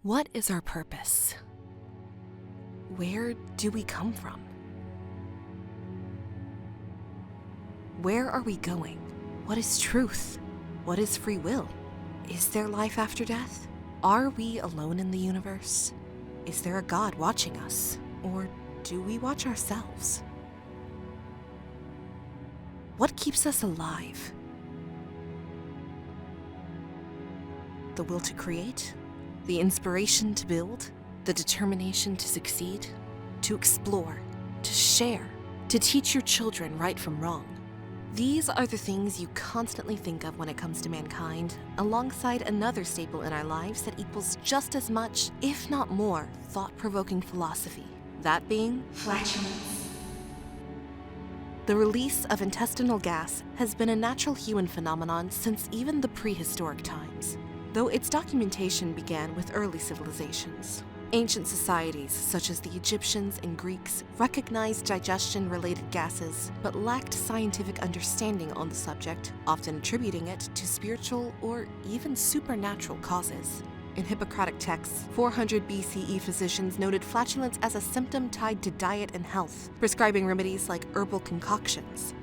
What is our purpose? Where do we come from? Where are we going? What is truth? What is free will? Is there life after death? Are we alone in the universe? Is there a God watching us? Or do we watch ourselves? What keeps us alive? The will to create? The inspiration to build? The determination to succeed? To explore? To share? To teach your children right from wrong? These are the things you constantly think of when it comes to mankind, alongside another staple in our lives that equals just as much, if not more, thought-provoking philosophy. That being Flatulence. The release of intestinal gas has been a natural human phenomenon since even the prehistoric times, though its documentation began with early civilizations. Ancient societies, such as the Egyptians and Greeks, recognized digestion-related gases, but lacked scientific understanding on the subject, often attributing it to spiritual or even supernatural causes. In Hippocratic texts, 400 BCE physicians noted flatulence as a symptom tied to diet and health, prescribing remedies like herbal concoctions.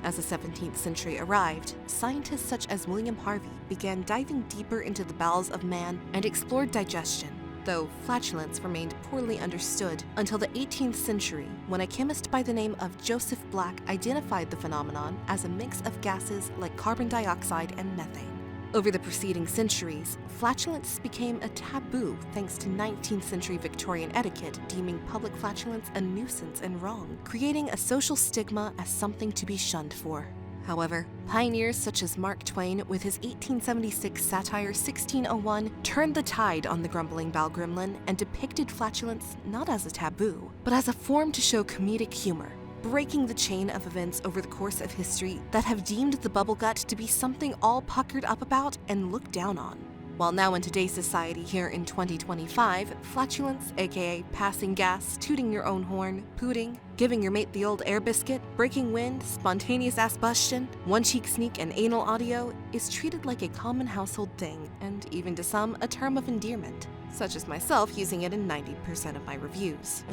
As the 17th century arrived, scientists such as William Harvey began diving deeper into the bowels of man and explored digestion, though flatulence remained poorly understood until the 18th century, when a chemist by the name of Joseph Black identified the phenomenon as a mix of gases like carbon dioxide and methane. Over the preceding centuries, flatulence became a taboo thanks to 19th century Victorian etiquette deeming public flatulence a nuisance and wrong, creating a social stigma as something to be shunned for. However, pioneers such as Mark Twain with his 1876 satire 1601 turned the tide on the grumbling bowel gremlin and depicted flatulence not as a taboo, but as a form to show comedic humor, breaking the chain of events over the course of history that have deemed the bubble gut to be something all puckered up about and looked down on. While now in today's society here in 2025, flatulence, aka passing gas, tooting your own horn, pooting, giving your mate the old air biscuit, breaking wind, spontaneous ass-bustion, one-cheek sneak, and anal audio is treated like a common household thing, and even to some, a term of endearment, such as myself using it in 90% of my reviews.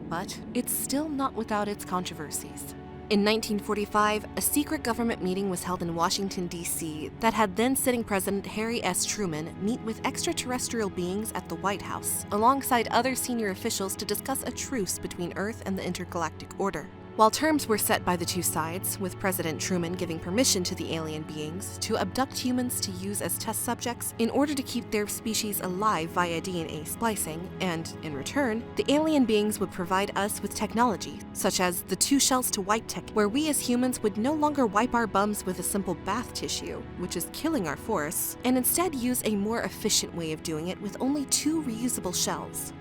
But it's still not without its controversies. In 1945, a secret government meeting was held in Washington, D.C. that had then-sitting President Harry S. Truman meet with extraterrestrial beings at the White House, alongside other senior officials to discuss a truce between Earth and the intergalactic order. While terms were set by the two sides, with President Truman giving permission to the alien beings to abduct humans to use as test subjects in order to keep their species alive via DNA splicing, and, in return, the alien beings would provide us with technology, such as the two shells to wipe tech, where we as humans would no longer wipe our bums with a simple bath tissue, which is killing our forests, and instead use a more efficient way of doing it with only two reusable shells.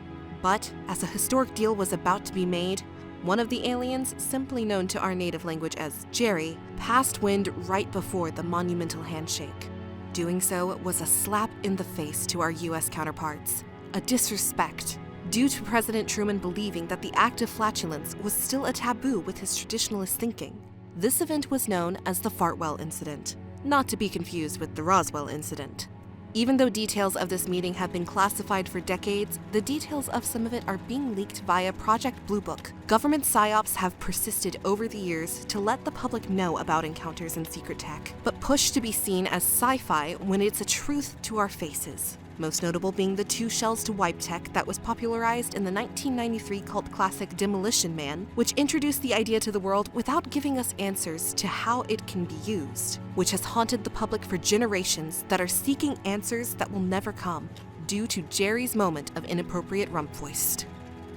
But, as a historic deal was about to be made, one of the aliens, simply known to our native language as Jerry, passed wind right before the monumental handshake. Doing so was a slap in the face to our US counterparts, a disrespect, due to President Truman believing that the act of flatulence was still a taboo with his traditionalist thinking. This event was known as the Fartwell Incident, not to be confused with the Roswell Incident. Even though details of this meeting have been classified for decades, the details of some of it are being leaked via Project Blue Book. Government psyops have persisted over the years to let the public know about encounters in secret tech, but pushed to be seen as sci-fi when it's a truth to our faces. Most notable being the two shells to wipe tech that was popularized in the 1993 cult classic Demolition Man, which introduced the idea to the world without giving us answers to how it can be used, which has haunted the public for generations that are seeking answers that will never come, due to Jerry's moment of inappropriate rumpfoist.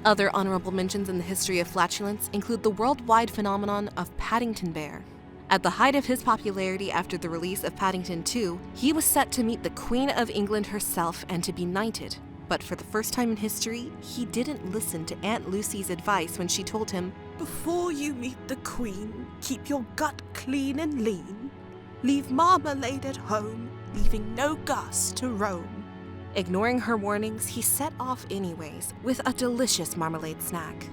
Other honorable mentions in the history of flatulence include the worldwide phenomenon of Paddington Bear. At the height of his popularity after the release of Paddington 2, he was set to meet the Queen of England herself and to be knighted. But for the first time in history, he didn't listen to Aunt Lucy's advice when she told him, "Before you meet the Queen, keep your gut clean and lean. Leave marmalade at home, leaving no gas to roam." Ignoring her warnings, he set off anyways, with a delicious marmalade snack.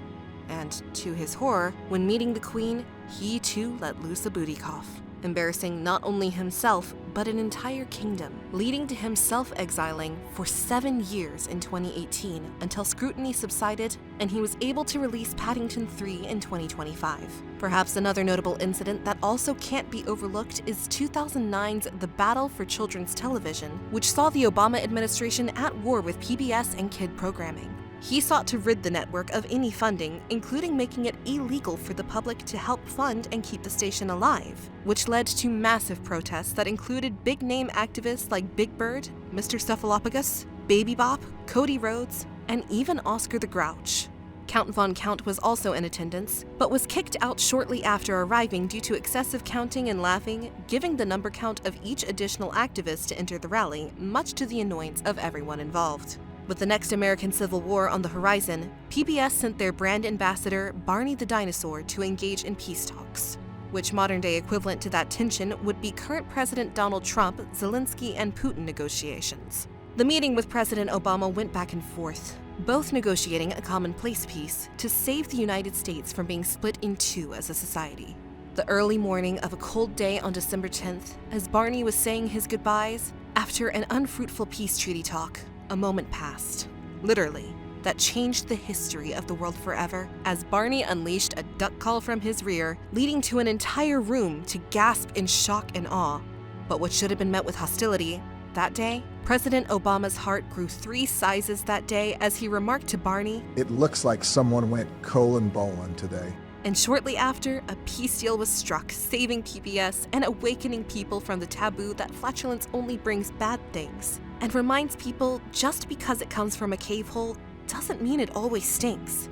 And to his horror, when meeting the Queen, he too let loose a booty cough, embarrassing not only himself, but an entire kingdom, leading to him self-exiling for 7 years in 2018 until scrutiny subsided and he was able to release Paddington 3 in 2025. Perhaps another notable incident that also can't be overlooked is 2009's The Battle for Children's Television, which saw the Obama administration at war with PBS and kid programming. He sought to rid the network of any funding, including making it illegal for the public to help fund and keep the station alive, which led to massive protests that included big-name activists like Big Bird, Mr. Cephalopagus, Baby Bop, Cody Rhodes, and even Oscar the Grouch. Count Von Count was also in attendance, but was kicked out shortly after arriving due to excessive counting and laughing, giving the number count of each additional activist to enter the rally, much to the annoyance of everyone involved. With the next American Civil War on the horizon, PBS sent their brand ambassador, Barney the Dinosaur, to engage in peace talks, which modern-day equivalent to that tension would be current President Donald Trump, Zelensky, and Putin negotiations. The meeting with President Obama went back and forth, both negotiating a commonplace peace to save the United States from being split in two as a society. The early morning of a cold day on December 10th, as Barney was saying his goodbyes, after an unfruitful peace treaty talk, a moment passed, literally, that changed the history of the world forever as Barney unleashed a duck call from his rear, leading to an entire room to gasp in shock and awe. But what should have been met with hostility, that day, President Obama's heart grew 3 sizes that day as he remarked to Barney, "It looks like someone went colon bowling today." And shortly after, a peace deal was struck, saving PBS and awakening people from the taboo that flatulence only brings bad things, and reminds people just because it comes from a cave hole doesn't mean it always stinks.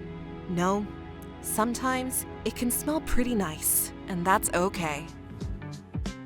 No, sometimes it can smell pretty nice, and that's okay.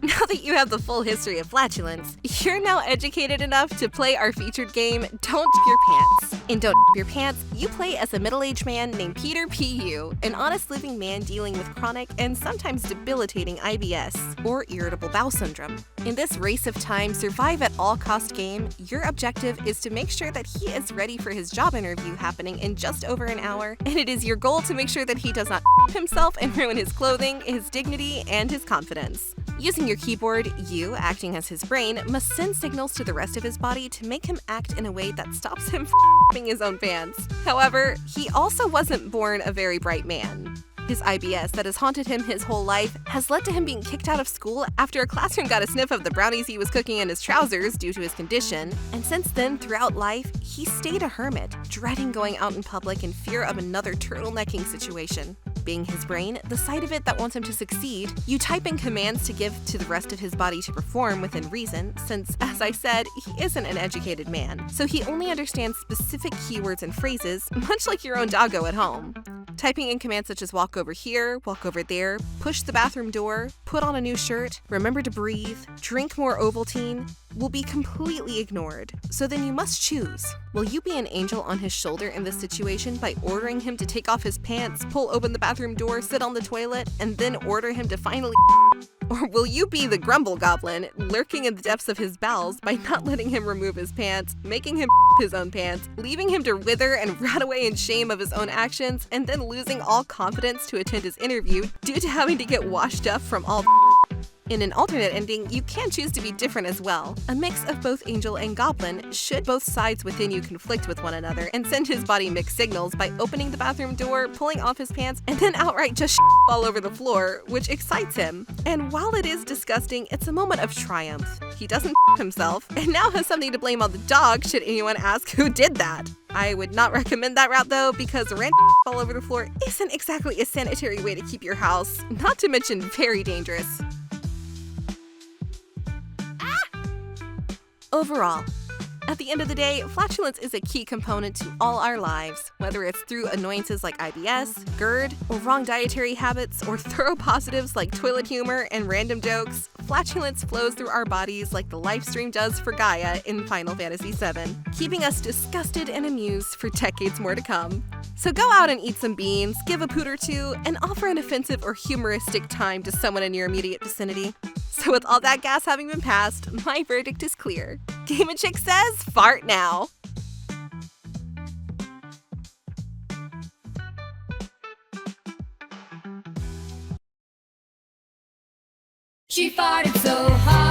Now that you have the full history of flatulence, you're now educated enough to play our featured game, Don't Dip Your Pants. In Don't Dip Your Pants, you play as a middle-aged man named Peter P.U., an honest living man dealing with chronic and sometimes debilitating IBS, or irritable bowel syndrome. In this race of time, survive-at-all-cost game, your objective is to make sure that he is ready for his job interview happening in just over an hour, and it is your goal to make sure that he does not himself and ruin his clothing, his dignity, and his confidence. Using your keyboard, you, acting as his brain, must send signals to the rest of his body to make him act in a way that stops him from his own pants. However, he also wasn't born a very bright man. His IBS that has haunted him his whole life has led to him being kicked out of school after a classroom got a sniff of the brownies he was cooking in his trousers due to his condition, and since then, throughout life, he stayed a hermit, dreading going out in public in fear of another turtlenecking situation. Being his brain, the side of it that wants him to succeed, you type in commands to give to the rest of his body to perform within reason, since, as I said, he isn't an educated man, so he only understands specific keywords and phrases, much like your own doggo at home. Typing in commands such as walk over here, walk over there, push the bathroom door, put on a new shirt, remember to breathe, drink more Ovaltine, will be completely ignored. So then you must choose. Will you be an angel on his shoulder in this situation by ordering him to take off his pants, pull open the bathroom door, sit on the toilet, and then order him to finally Or will you be the grumble goblin, lurking in the depths of his bowels by not letting him remove his pants, making him his own pants, leaving him to wither and rot away in shame of his own actions, and then losing all confidence to attend his interview due to having to get washed up from all In an alternate ending, you can choose to be different as well. A mix of both angel and goblin should both sides within you conflict with one another and send his body mixed signals by opening the bathroom door, pulling off his pants, and then outright just all over the floor, which excites him. And while it is disgusting, it's a moment of triumph. He doesn't himself, and now has something to blame on the dog should anyone ask who did that. I would not recommend that route though, because random all over the floor isn't exactly a sanitary way to keep your house, not to mention very dangerous. Overall, at the end of the day, flatulence is a key component to all our lives, whether it's through annoyances like IBS, GERD, or wrong dietary habits, or thorough positives like toilet humor and random jokes. Flatulence flows through our bodies like the live stream does for Gaia in Final Fantasy VII, keeping us disgusted and amused for decades more to come. So go out and eat some beans, give a poot or two, and offer an offensive or humoristic time to someone in your immediate vicinity. So with all that gas having been passed, my verdict is clear. Game and Chick says, fart now. She farted so hard.